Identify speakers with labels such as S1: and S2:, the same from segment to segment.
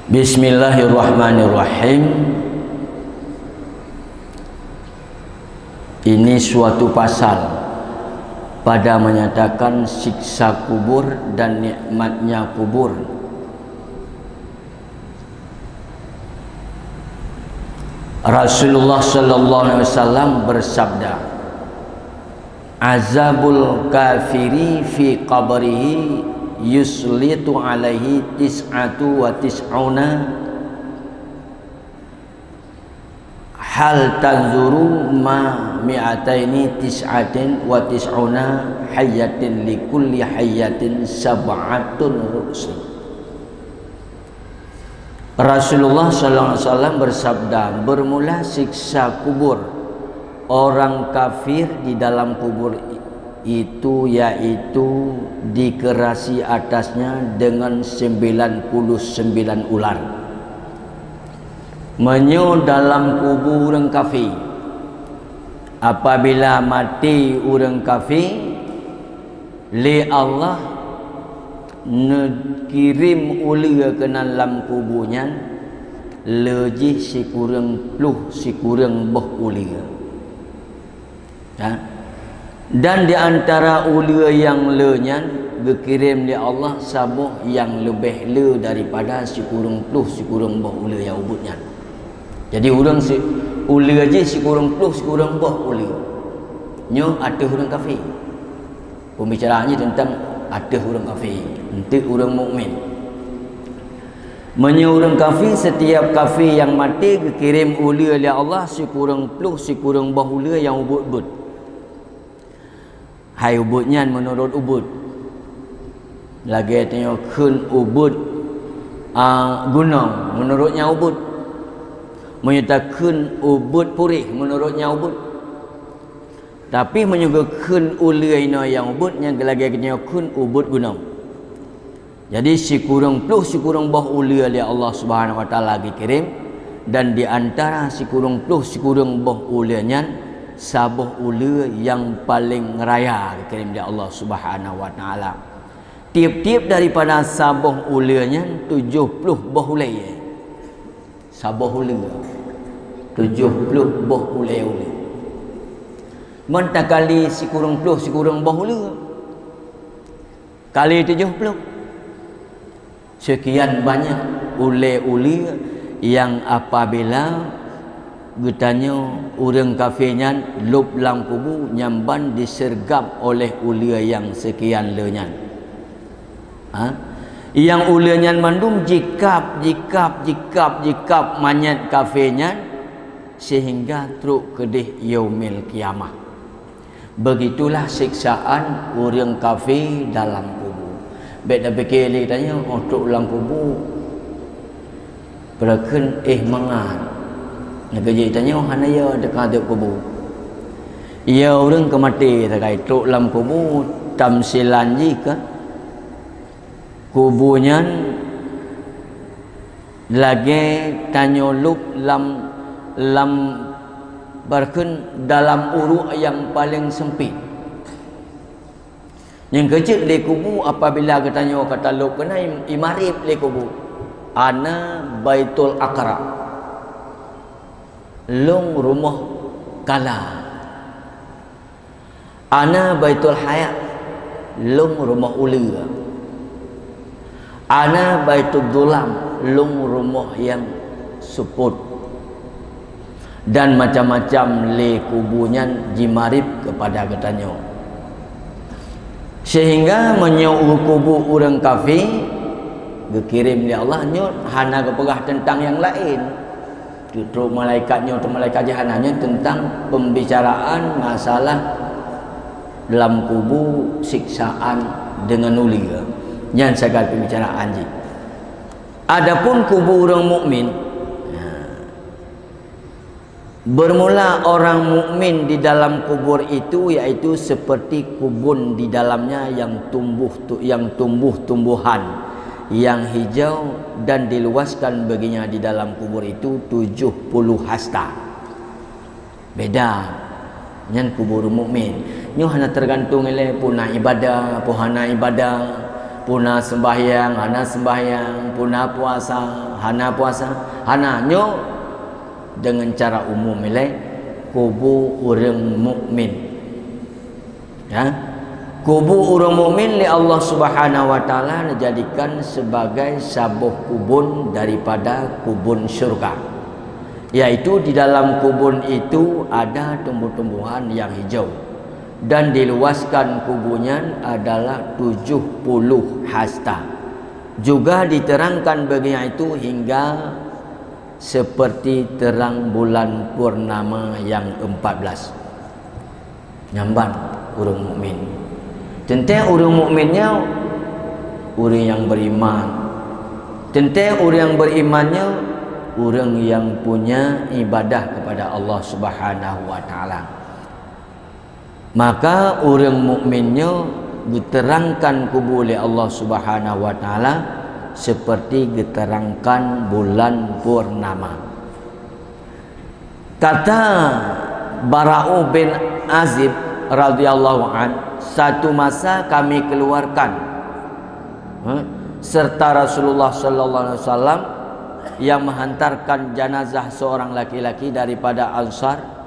S1: Bismillahirrahmanirrahim. Ini suatu pasal pada menyatakan siksa kubur dan nikmatnya kubur. Rasulullah sallallahu alaihi wasallam bersabda, azabul kafiri fi qabrihi yuslitu alaihi tis'atu wa tis'una hal tanzuru ma mi'ataini tis'atin wa tis'una hayatin likulli hayatin sab'atun ru'si. Rasulullah sallallahu alaihi wasallam bersabda, bermula siksa kubur orang kafir di dalam kubur itu, yaitu dikerasi atasnya dengan 99 ular. Menyo dalam kubur orang kafir, apabila mati orang kafir, li Allah kirim ulia ke dalam kuburnya lejih sikurang pluh sikurang boh ulia. Dan di antara ulia yang lenyan dikirim di Allah sabuh yang lebih le daripada sikurang pluh sikurang boh ulia yang ubutnya. Jadi orang si ulia je sikurang pluh sikurang boh ulia nyo ada orang kafir. Pembicaraannya tentang ada orang kafir, untuk orang mukmin. Menyo orang kafir, setiap kafir yang mati dikirim ulia oleh Allah sikurang pluh sikurang boh ulia yang ubut-ubut. Hai ubudnya menurut ubud lagi tengok kun ubud gunung menurutnya ubud, menyatakan ubud purih menurutnya ubud, tapi menyebutkan ulia ino yang ubud yang lagi tengok kun ubud gunung. Jadi sikurang pluh sikurang boh ulia oleh Allah Subhanahu wa taala dikirim, dan di antara sikurang pluh sikurang boh ulianya sabuh ulia yang paling raya dikirim dari Allah Subhanahu wa taala. Tiap-tiap daripada sabuh ulianya 70 boh ulia. Sabuh ulia 70 boh ulia. Mentakali sikurang pluh sikurang boh ulia kali 70, sekian banyak ulia yang apabila getanya orang kafirnya lub lang kubur nyamban disergap oleh ulia yang sekian lenyan. Yang ulianya mandum jikap manyat kafirnya sehingga truk kedih yaumil kiamah. Begitulah siksaan orang kafir dalam kubur. Beda fikir dia tanya, oh truk lang kubur berakan mangan. Nak kerja tanya hanaya dekat ada kubur. Ya orang kemati terkait truk dalam kubur tamsilan jika kuburnya lagi tanya luk lam berken dalam uruk yang paling sempit. Yang kecil di kubur apabila katanya kata luk kena imarib di kubur. Ana Baitul Aqra, long rumah kala. Ana Baitul Hayat, long rumah ulia. Ana Baitul Dulam, long rumah yang suput. Dan macam-macam le kubunya jimarib kepada katanya. Sehingga menyau kubur orang kafir dikirim oleh Allah nyot hana kepegah tentang yang lain. Terus malaikatnya atau malaikat jahanamnya tentang pembicaraan masalah dalam kubur siksaan dengan ulia. Jangan segala pembicaraan je. Adapun kubur orang mukmin, bermula orang mukmin di dalam kubur itu, yaitu seperti kubun di dalamnya yang tumbuh-tumbuhan yang hijau, dan diluaskan baginya di dalam kubur itu 70 hasta. Beda dengan kubur mukmin. Nyo hanya tergantung oleh puna ibadah, pohana ibadah, puna sembahyang, hana sembahyang, puna puasa, hana puasa, hana nyo dengan cara umum milai kubur orang mukmin. Ya. Kubur orang mukmin li Allah Subhanahu wa taala dijadikan sebagai sebuah kubun daripada kubun syurga. Yaitu di dalam kubun itu ada tumbuh-tumbuhan yang hijau. Dan diluaskan kubunya adalah 70 hasta. Juga diterangkan bagian itu hingga seperti terang bulan purnama yang 14. Nyamban orang mukmin. Tentang orang mukminnya orang yang beriman. Tentang orang yang berimannya orang yang punya ibadah kepada Allah Subhanahu wa taala. Maka orang mukminnya diterangkan kubur oleh Allah Subhanahu wa taala seperti diterangkan bulan purnama. Kata Bara'u bin Azib radhiyallahu an, satu masa kami keluarkan serta Rasulullah sallallahu alaihi wasallam yang menghantarkan jenazah seorang laki-laki daripada Ansar.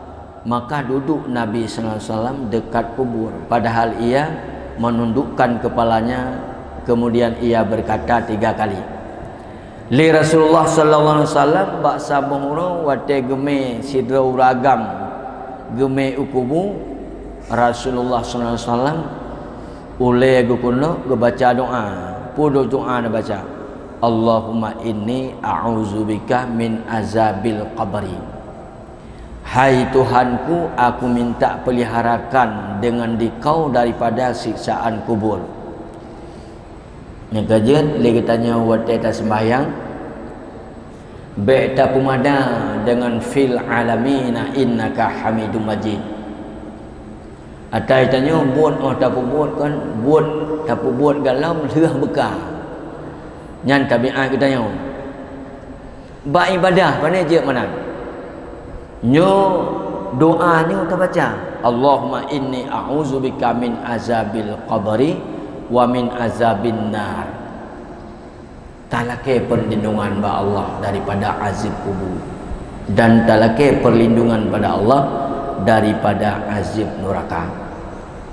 S1: Maka duduk Nabi sallallahu alaihi wasallam dekat kubur, padahal ia menundukkan kepalanya, kemudian ia berkata 3 kali. Li Rasulullah sallallahu alaihi wasallam baksa buhuro wate geme sidra uragam geme ukubu. Rasulullah sallallahu alaihi wasallam ule gukuno baca doa. Pudo doa na baca. Allahumma inni a'udzubika min azabil qabri. Hai Tuhanku, aku minta peliharakan dengan dikau daripada siksaan kubur. Yang kajian lagi tanya wate ta sembahyang be ta pumada dengan fil alamina innaka hamidum majid. Atai tanya buat ta buat kan buat ta buat galam leuh bekah. Nyan tabiat kita tanya ba ibadah pandai je mana? Nyo doa ni kita baca Allahumma inni a'udzubika min azabil qabri wa min azabin nar. Talake perlindungan pada Allah daripada azab kubur dan talake perlindungan pada Allah daripada azab neraka.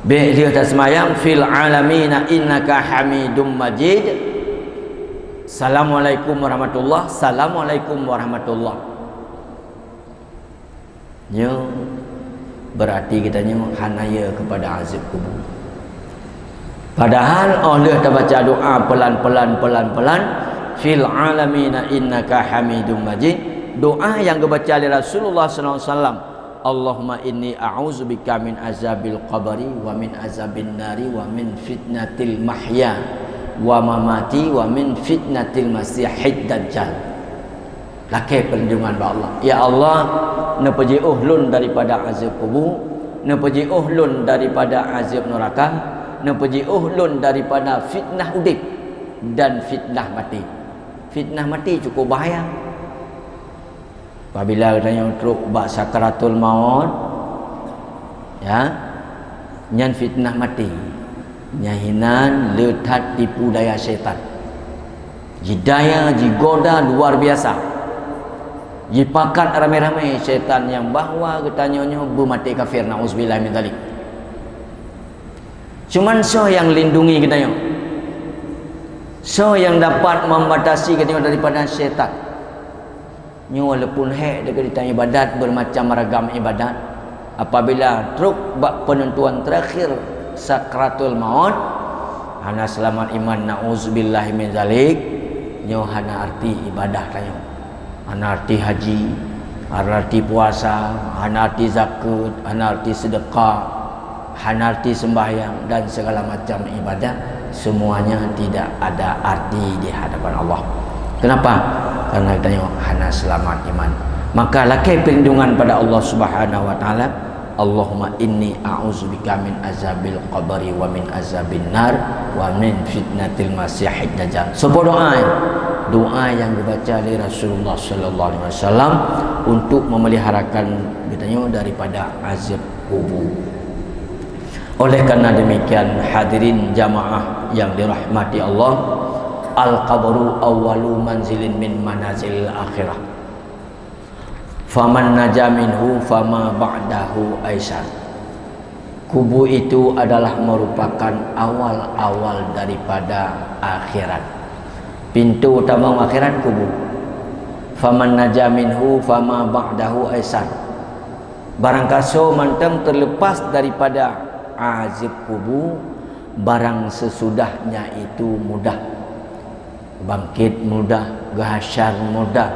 S1: Be dia tak semayang fil alamina innaka hamidum majid. Assalamualaikum warahmatullahi. Assalamualaikum warahmatullahi. Nyo berarti kita nyo hanaya kepada azab kubur. Padahal oleh kita baca doa pelan-pelan fil alamina innaka hamidum majid. Doa yang dibaca oleh Rasulullah sallallahu alaihi wasallam, Allahumma inni a'udzubika min azabil qabri wa min azabin nari wa min fitnatil mahya wa mamati wa min fitnatil masihid dajjal. Lakai perlindungan pada Allah. Ya Allah, nepeji uhlun daripada azab kubur, nepeji uhlun daripada azab neraka, nepeji uhlun daripada fitnah udip dan fitnah mati. Fitnah mati cukup bahaya. Apabila katanya truk bak sakaratul maut, ya, nyan fitnah mati, nyahinan letat tipu daya syaitan, jidaya jigoda luar biasa. Jipakan ramai-ramai syaitan yang bahawa katanya bermati kafir, na'udzubillah min dzalik. Cuman so yang lindungi katanya, so yang dapat membatasi katanya daripada syaitan. Nyo walaupun hek dekat ditanya ibadat bermacam ragam ibadat, apabila truk bak penentuan terakhir sakratul maut, hana selamat iman, na'udzubillah min dzalik, nyo hana arti ibadah tanya. Hana arti haji, hana arti puasa, hana arti zakat, hana arti sedekah, hana arti sembahyang dan segala macam ibadah, semuanya tidak ada arti di hadapan Allah. Kenapa? Karena kita hana selamat iman. Maka lakai perlindungan pada Allah Subhanahu wa taala. Allahumma inni a'udzubika min azabil qabri wa min azabin nar wa min fitnatil masihid dajjal. Sebuah doa yang dibaca oleh Rasulullah sallallahu alaihi wasallam untuk memeliharakan katanya daripada azab kubur. Oleh karena demikian, hadirin jamaah yang dirahmati Allah, al-qabru awwalu manzilin min manazil akhirah. Faman naja minhu fama ba'dahu aisar. Kubur itu adalah merupakan awal-awal daripada akhirat. Pintu utama akhirat kubur. Faman naja minhu fama ba'dahu aisar. Barang kaso mantang terlepas daripada azab kubur, barang sesudahnya itu mudah. Bangkit mudah, hasyar mudah,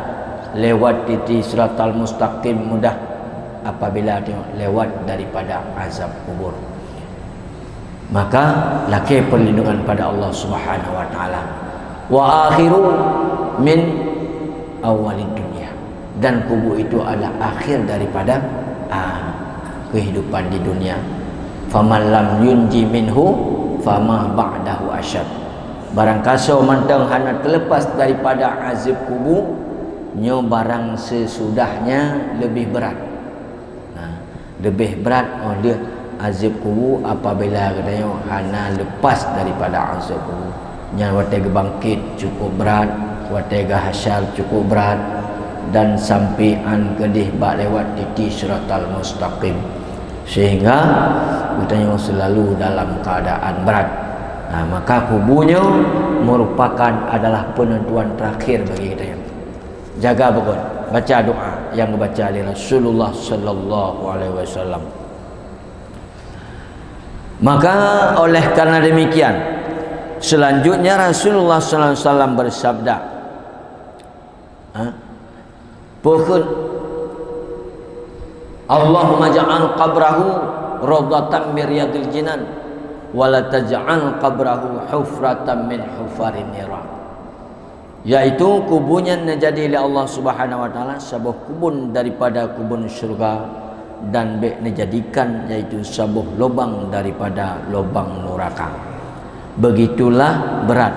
S1: lewat titik siratal mustaqim mudah apabila dia lewat daripada azab kubur. Maka laki perlindungan pada Allah Subhanahu wa taala. Wa akhiru min awalid dunia. Dan kubur itu adalah akhir daripada kehidupan di dunia. Faman lam yunji minhu fama ba'dahu asyad. Barang kaso mantang hana terlepas daripada azab kubur, nyo barang sesudahnya lebih berat. Lebih berat dia azab kubur apabila katanya hana lepas daripada azab kubur. Nya watega bangkit cukup berat, watega hasyar cukup berat, dan sampian kedih bak lewat titik siratal mustaqim, sehingga katanya selalu dalam keadaan berat. Maka kuburnya merupakan adalah penentuan terakhir bagi kita. Jaga betul, baca doa yang dibaca oleh Rasulullah sallallahu alaihi wasallam. Maka oleh karena demikian, selanjutnya Rasulullah sallallahu alaihi wasallam bersabda, pokok Allahumma ja'al qabrahu rawdatan min riyadil jinan wa la taj'al qabrahu hufratan min hufarin niran. Yaitu kuburnya menjadi oleh Allah Subhanahu wa taala sebuah kubun daripada kubun syurga, dan dijadikan yaitu sebuah lubang daripada lubang neraka. Begitulah berat.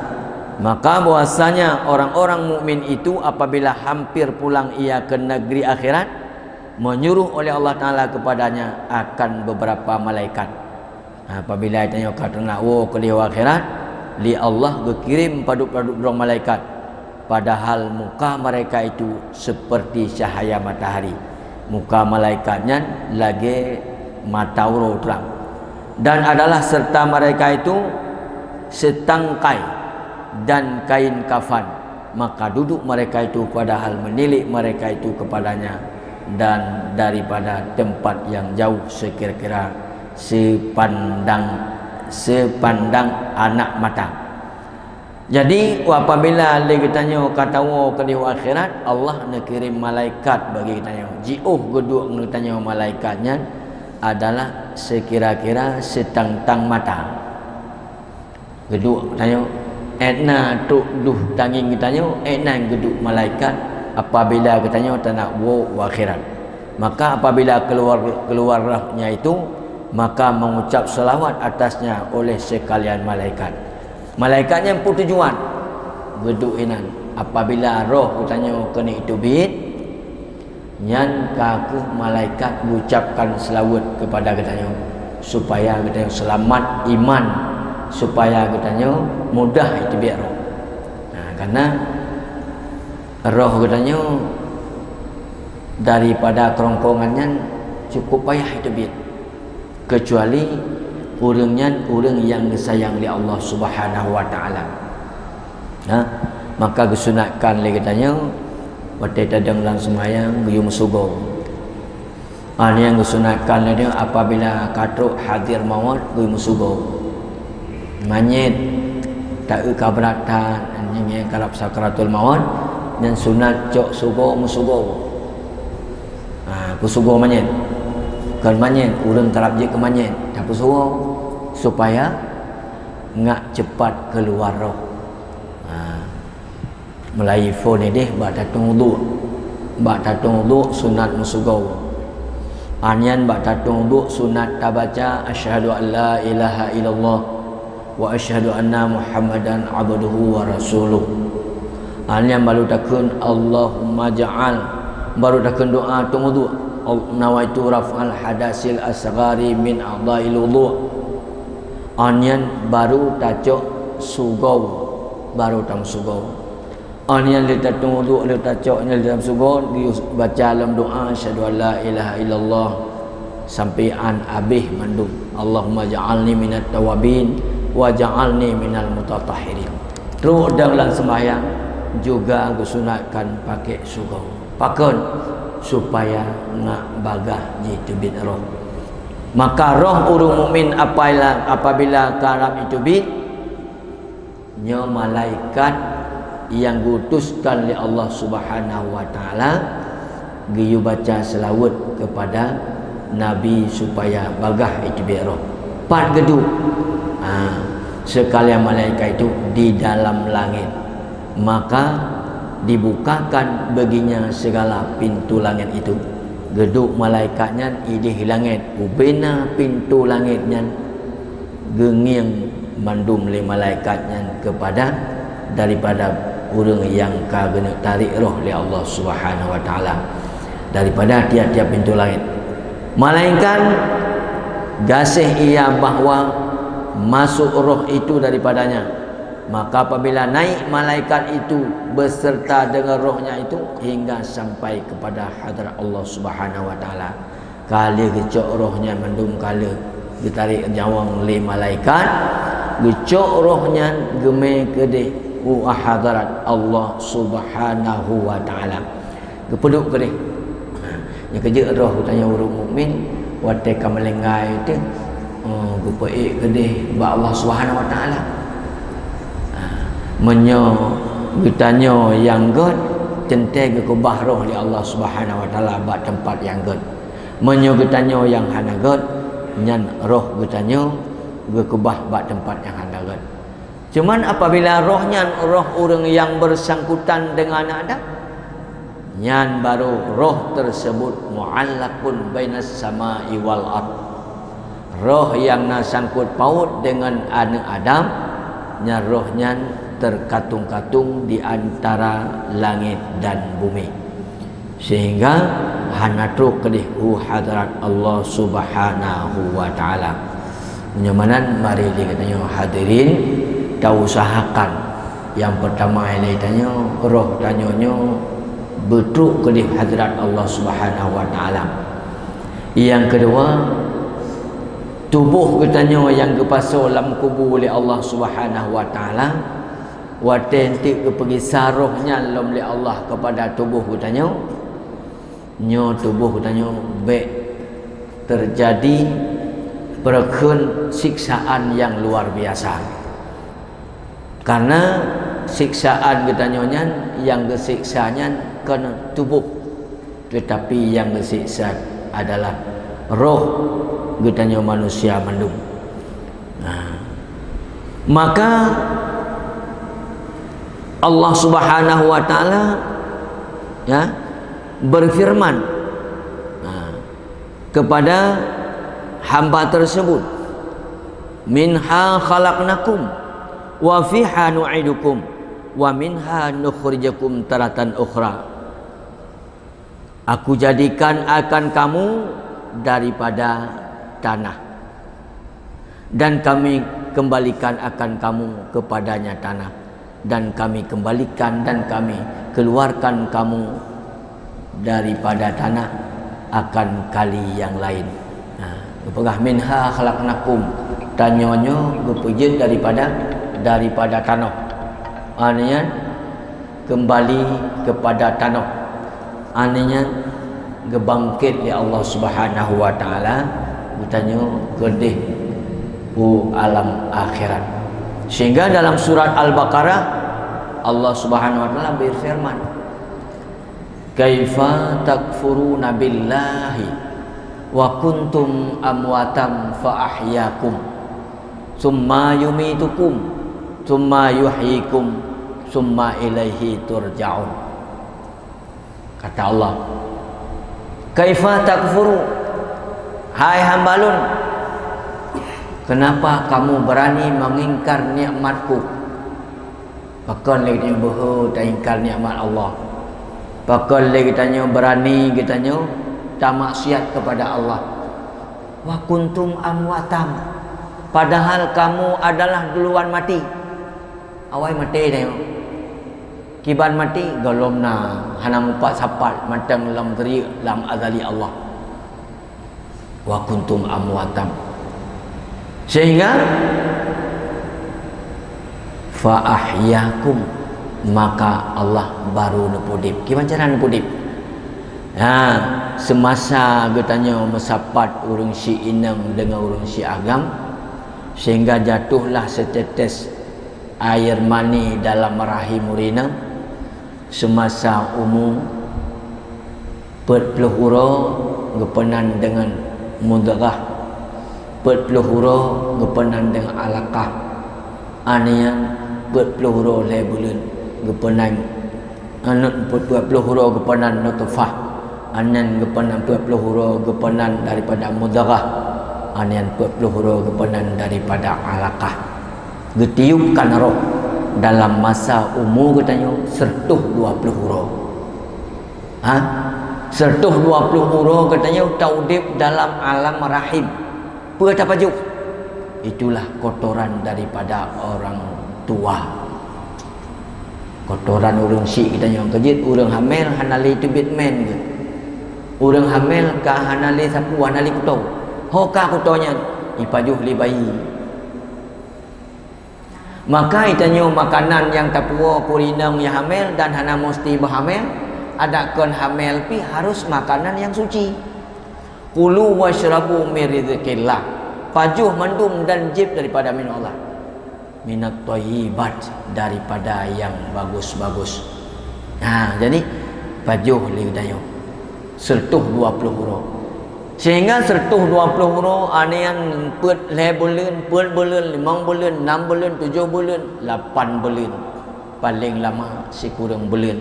S1: Maka bahwasanya orang-orang mukmin itu apabila hampir pulang ia ke negeri akhirat, menyuruh oleh Allah Ta'ala kepadanya akan beberapa malaikat. Apabila tanya kata nak ke di akhirat, li Allah berkirim paduk-paduk dua malaikat, padahal muka mereka itu seperti cahaya matahari. Muka malaikatnya lagi matahari terang, dan adalah serta mereka itu setangkai dan kain kafan. Maka duduk mereka itu padahal menilik mereka itu kepadanya, dan daripada tempat yang jauh sekira-kira sepandang anak mata. Jadi apabila kita tanya kata ke di akhirat, Allah nak kirim malaikat bagi kita tanya. Jiuh geduk nak tanya malaikatnya adalah sekira-kira setangtang mata. Geduk tanya etna tuk duh tanging kita tanya etna geduk malaikat apabila kita tanya tak nak akhirat. Maka apabila keluarnya itu, maka mengucap selawat atasnya oleh sekalian malaikat. Malaikatnya pun tujuan geduk inan apabila roh kutanya kena itu bit nyan kaku malaikat mengucapkan selawat kepada katanya supaya katanya selamat iman, supaya katanya mudah itu biar roh. Karena roh katanya daripada kerongkongannya cukup payah itu bit, kecuali orangnya orang yang disayang oleh Allah Subhanahu wa taala. Maka kesunatkan lagi katanya waktu tadang lang semayang guyum sugo. Ini yang kesunatkan lagi apabila katruk hadir maut guyum sugo. Manyet tak keberatan yang kalau sakratul maut dan sunat cok sugo musugo. Kusugo manyet. Kan manyet urang kerap je ke manyet. Tak suruh supaya ngak cepat keluar roh. Mulai phone ni deh bak tatung wudu sunat musugo. Anyan bak tatung wudu sunat tabaca asyhadu an la ilaha illallah wa asyhadu anna muhammadan abduhu wa rasuluh. Anyan baru takun Allahumma ja'al, baru takun doa tung wudu nawaitu raf'al hadasil asghari min a'dha'il wudu onian baru tajok sugau baru tam sugau onian le tatung wudu le tajoknya dalam sugau dia baca dalam doa asyhadu an la ilaha illallah sampai an abih mandum Allahumma ja'alni minat tawabin wa ja'alni minal mutatahhirin. Terus dalam sembahyang juga disunatkan pakai sugau pakon supaya ngak bagah ji tebit roh. Maka roh urung mukmin apabila karam itu bit nya malaikat yang diutuskan oleh Allah Subhanahu wa taala giyu baca selawat kepada Nabi supaya bagah itu bit roh. Pat geduk. Sekalian malaikat itu di dalam langit. Maka dibukakan baginya segala pintu langit itu. Geduk malaikatnya idih langit ubena pintu langitnya gengiang mandum le malaikatnya kepada daripada orang yang kagena tarik roh oleh Allah Subhanahu wa taala daripada tiap-tiap pintu langit. Malaikat gasih ia bahawa masuk roh itu daripadanya. Maka apabila naik malaikat itu beserta dengan rohnya itu hingga sampai kepada hadrat Allah Subhanahu wa taala. Kala gecok rohnya mendum kala ditarik jawang oleh malaikat, gecok rohnya geme kedeh hadrat Allah Subhanahu wa taala. Kepeduk kedeh. Yang kerja roh tanya orang mukmin watai kamelengai itu gupaik kedeh ba Allah Subhanahu wa taala. Menyo bertanya yang god centai ke kubah roh di Allah Subhanahu wa taala ba tempat yang god. Menyo bertanya yang hana god nyan roh bertanya ke kubah ba tempat yang hana god. Cuman apabila rohnya roh orang yang bersangkutan dengan Adam nyan baru roh tersebut muallaqun bainas samai wal ard. Roh yang nasangkut paut dengan anak Adam nya rohnya terkatung-katung di antara langit dan bumi sehingga hanatruk kedih hadrat Allah Subhanahu wa taala. Menyamanan mari dikatanya hadirin tahu usahakan yang pertama ini tanya roh tanyanya betul kedih hadrat Allah Subhanahu wa taala. Yang kedua tubuh katanya yang kepasal dalam kubur oleh Allah Subhanahu wa taala watentik ke pergi sarohnya oleh Allah kepada tubuh katanya nyo tubuh katanya baik terjadi perkun siksaan yang luar biasa karena siksaan katanya yang kesiksanya kena tubuh tetapi yang kesiksa adalah roh katanya manusia mandum. Maka Allah Subhanahu wa taala ya berfirman kepada hamba tersebut, minha khalaqnakum wa fiha nu'idukum wa minha nukhrijukum taratan ukhra. Aku jadikan akan kamu daripada tanah dan kami kembalikan akan kamu kepadanya tanah dan kami kembalikan dan kami keluarkan kamu daripada tanah akan kali yang lain. Apakah minha khalaqnakum tanyonyo berpujud daripada tanah. Artinya kembali kepada tanah. Artinya gebangkit ya Allah Subhanahu wa taala bertanya kedih alam akhirat. Sehingga dalam surat Al-Baqarah Allah Subhanahu wa taala berfirman, "Kaifa takfuruna billahi wa kuntum amwatam fa ahyakum summa yumitukum summa yuhyikum summa ilaihi turja'un." Kata Allah, "Kaifa takfuru?" Hai hambalun, kenapa kamu berani mengingkar nikmatku? Pakon lagi tanya bohong tak ingkar nikmat Allah. Pakon lagi tanya berani kitanya tak maksiat kepada Allah. Wa kuntum amwatam, padahal kamu adalah duluan mati. Awai mati dah. Kiban mati galomna hana mupat sapat matang lam teriak lam azali Allah. Wa kuntum amwatam. Sehingga fa ahyakum, maka Allah baru nepudip. Gimana cara nepudip? Semasa getanya mesapat urang si inang dengan urang si agam, sehingga jatuhlah setetes air mani dalam rahim urina. Semasa umur 40 hura gepenan dengan mudrah, 40 hura gepenan dengan alaqah, anian 40 hura le bulan gepenan anut 40 hura gepenan nutfah, anian gepenan 40 hura gepenan daripada mudrah, anian 40 hura gepenan daripada alaqah. Getiupkan roh dalam masa umur katanya sertuh 20 hura. Sertuh 20 hura katanya taudib dalam alam rahim. Apa tajuk? Itulah kotoran daripada orang tua. Kotoran orang syik katanya kejit orang hamil hanali tubit men ke. Orang hamil ka hanali sapu hanali kutau. Hoka kutonya ipajuh li bayi. Maka itanyo makanan yang tapua kurinang yang hamil dan hana mesti berhamil, adakan hamil pi harus makanan yang suci. Kulu washrabu min rizqillah, pajuh mendum dan jib daripada min Allah, minat thayyibat, daripada yang bagus-bagus. Jadi pajuh li dayo sertuh 20 hura. Sehingga sertuh 20 hura anian put le bulan, 4 bulan, 5 bulan, 6 bulan, 7 bulan, 8 bulan. Paling lama si kurang bulan.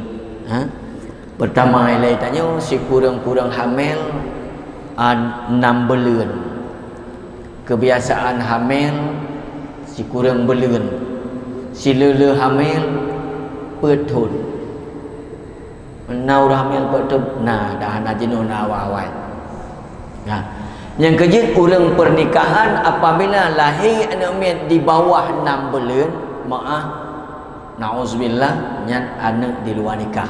S1: Pertama ilai tanya si kurang-kurang hamil 6 bulan. Kebiasaan hamil si kurang bulan. Si lele hamil petun. Naur hamil petun. Dah najino na awal. Yang kejut orang pernikahan apabila lahir anak di bawah 6 bulan, maaf, na'udzubillah, nyan anak di luar nikah.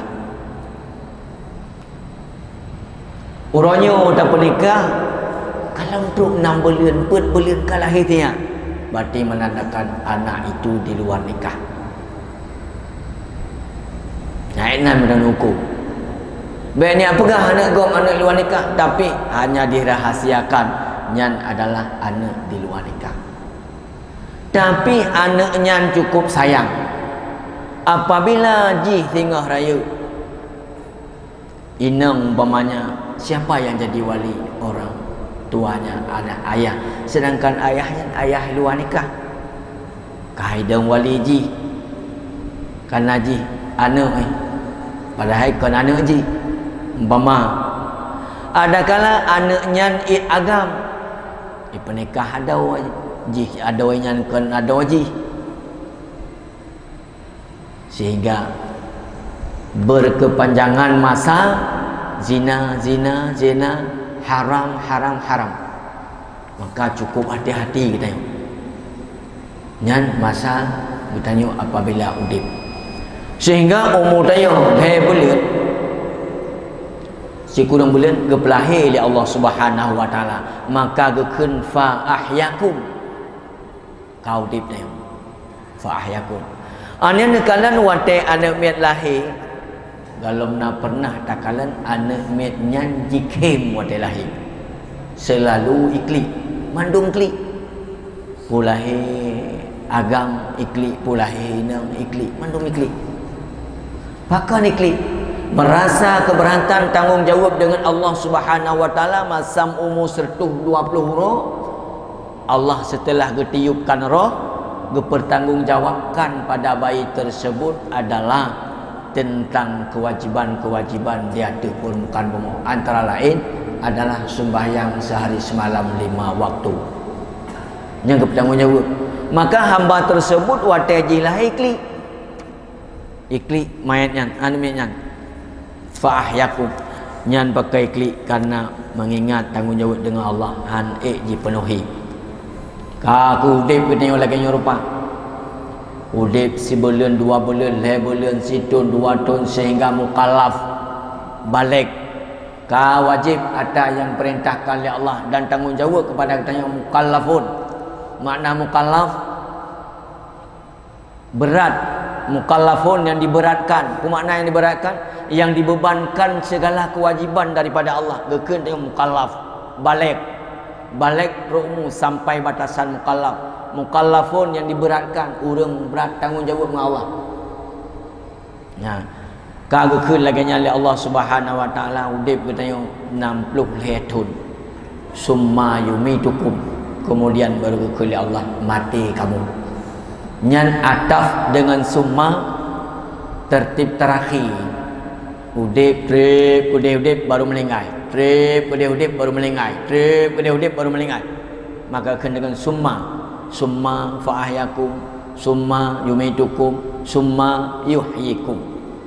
S1: Orangnya dah pernikah, kalau untuk 6 bulan, 4 bulan ke lahirnya, berarti menandakan anak itu di luar nikah. Nainan dan hukum. Baik ni apakah anak gom anak luar nikah, tapi hanya dirahasiakan nyan adalah anak di luar nikah. Tapi anak nyan cukup sayang. Apabila ji tengah raya, inang umpamanya siapa yang jadi wali orang tuanya, anak ayah, sedangkan ayahnya ayah luar nikah. Kaidang wali ji kan ji anak padahal kan anak ji. Umpama ada kala anaknya agam pernikah ada ji ada yang kan ada ji, sehingga berkepanjangan masa zina haram, maka cukup hati-hati kita nyan masa kita apabila udip, sehingga umur tayo bulan si kurang bulan gepelahi oleh Allah Subhanahu wa taala, maka gekeun fa ahyakum, kau dip tayo fa ahyakum. Anian kalan wate anak miat lahir galomna pernah takalan anak miat nyan jikem wate lahir selalu ikli mandung kli pulahi agam ikli pulahi nang ikli mandung ikli pakan ikli merasa keberatan tanggungjawab dengan Allah Subhanahu wa taala masam umur sertuh 20 hura. Allah setelah getiupkan roh, gepertanggungjawabkan pada bayi tersebut adalah tentang kewajiban-kewajiban di atas permukaan bumi. Antara lain adalah sembahyang sehari semalam 5 waktu. Yang bertanggungjawab. Maka hamba tersebut watajilah ikli mayatnya, mayatnya. Fa'ahyakum, nyan pakai klik karena mengingat tanggungjawab dengan Allah han ji penuhi. Aku udip kita lagi rupa. Udip sebulan, 2 bulan, 5 bulan, setahun, 2 tahun sehingga mukallaf balik. Ka wajib ada yang perintahkan oleh Allah dan tanggungjawab kepada kita yang mukallafun. Makna mukallaf berat, mukallafun yang diberatkan. Apa makna yang diberatkan? Yang dibebankan segala kewajiban daripada Allah. Gekeun yang mukallaf balik. Balik rukmu sampai batasan mukallaf. Mukallafun yang diberatkan, urang berat tanggungjawab dengan Allah. Ya. Kagu keun lagi oleh Allah Subhanahu wa taala udip katanya 60 tahun. Summa yumitukum. Kemudian baru oleh Allah mati kamu. Nyan ataf dengan summa tertib terakhir. Udip trip udip baru meninggal. Trip udip baru meninggal. Trip udip baru meninggal. Maka keun dengan summa fa'ahyakum, summa yumitukum, summa yuhyikum.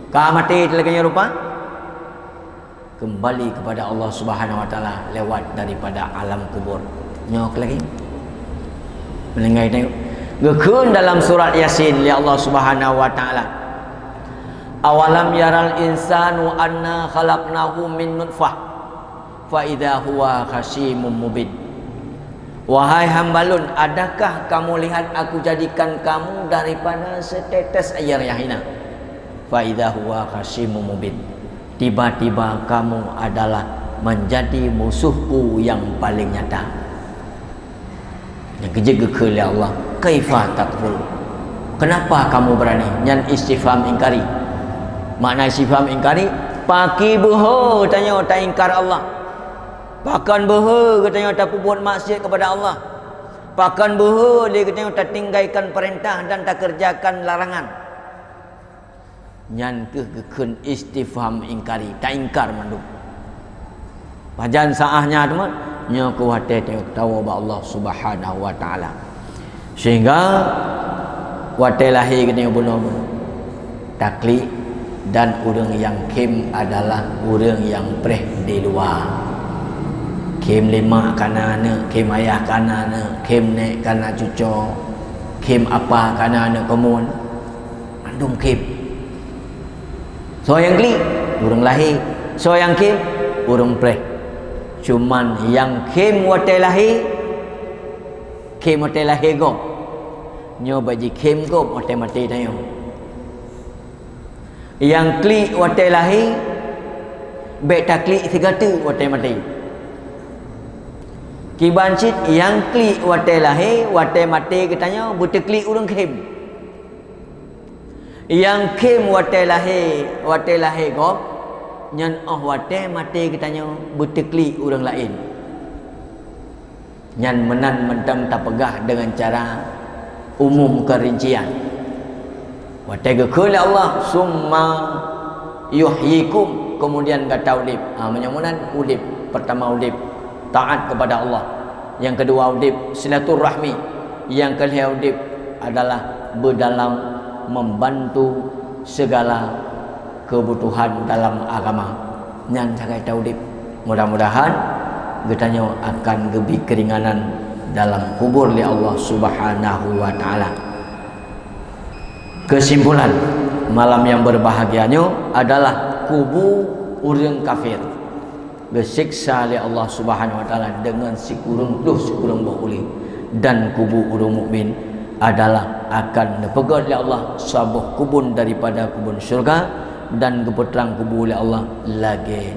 S1: Ka mati telaganya rupa kembali kepada Allah Subhanahu wa taala lewat daripada alam kubur. Nyok lagi meninggal tengok. Gekeun dalam surat Yasin li Allah Subhanahu wa taala. Awalam yaral insanu anna khalaqnahu min nutfah fa idza huwa khasimun mubin. Wahai hambalun, adakah kamu lihat aku jadikan kamu daripada setetes air yang hina? Fa idza huwa khasimun mubin. Tiba-tiba kamu adalah menjadi musuhku yang paling nyata. Yang kejaga oleh Allah. Kaifa takfur? Kenapa kamu berani? Yang istifham ingkari. Makna istifham ingkari, paki bohong tanya tak ingkar Allah. Pakan bohong katanya tak buat maksiat kepada Allah. Pakan bohong dia katanya tak tinggalkan perintah dan tak kerjakan larangan. Nyan keun istifham ingkari, tak ingkar manduk. Pajan saahnya teman nya kuwate tengok tahu ba Allah Subhanahu wa taala. Sehingga wate lahir katanya bunuh-bunuh. Takli dan urang yang kim adalah urang yang preh di luar. Kim lima kanana, kim ayah kanana, kim nek kana cucu, kim apa kanana komun. Andung kim. So yang kli urang lahir, so yang kim urang preh. Cuman yang kim wate lahir, kim wate lahir go. Nyo baji kim go wate mati tayo. Yang kli wate lahir, beta kli 3 wate mati. Kibancit yang klik wate lahir, wate mati katanya buta klik urang kim. Yang kim wate lahir go nyan wate mati katanya buta klik urang lain. Nyan menan mentang tak pegah dengan cara umum kerincian. Wate gekeul Allah summa yuhyikum, kemudian kata udip. Menyamunan udip, pertama udip taat kepada Allah, yang kedua udip silaturahmi, yang ketiga udip adalah berdalam membantu segala kebutuhan dalam agama. Nyan cakai udip. Mudah-mudahan getanya akan lebih keringanan dalam kubur li Allah Subhanahu wa taala. Kesimpulan malam yang berbahagianya adalah kubur urang kafir disiksa oleh Allah Subhanahu wa taala dengan sikurang bahuli, dan kubu urang mukmin adalah akan dipegang oleh Allah sebuah kubun daripada kubun syurga, dan keputrang kubu oleh Allah lagi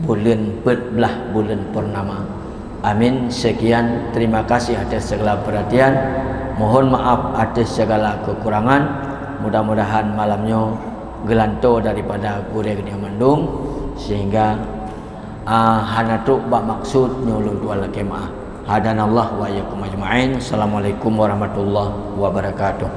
S1: bulan purnama. Amin. Sekian, terima kasih atas segala perhatian. Mohon maaf atas segala kekurangan. Mudah-mudahan malamnya gelanto daripada gurih yang mandung sehingga hanatuk bak maksud nyulung dua kemaah. Hadanallah wa iyyakum ajma'in. Assalamualaikum warahmatullahi wabarakatuh.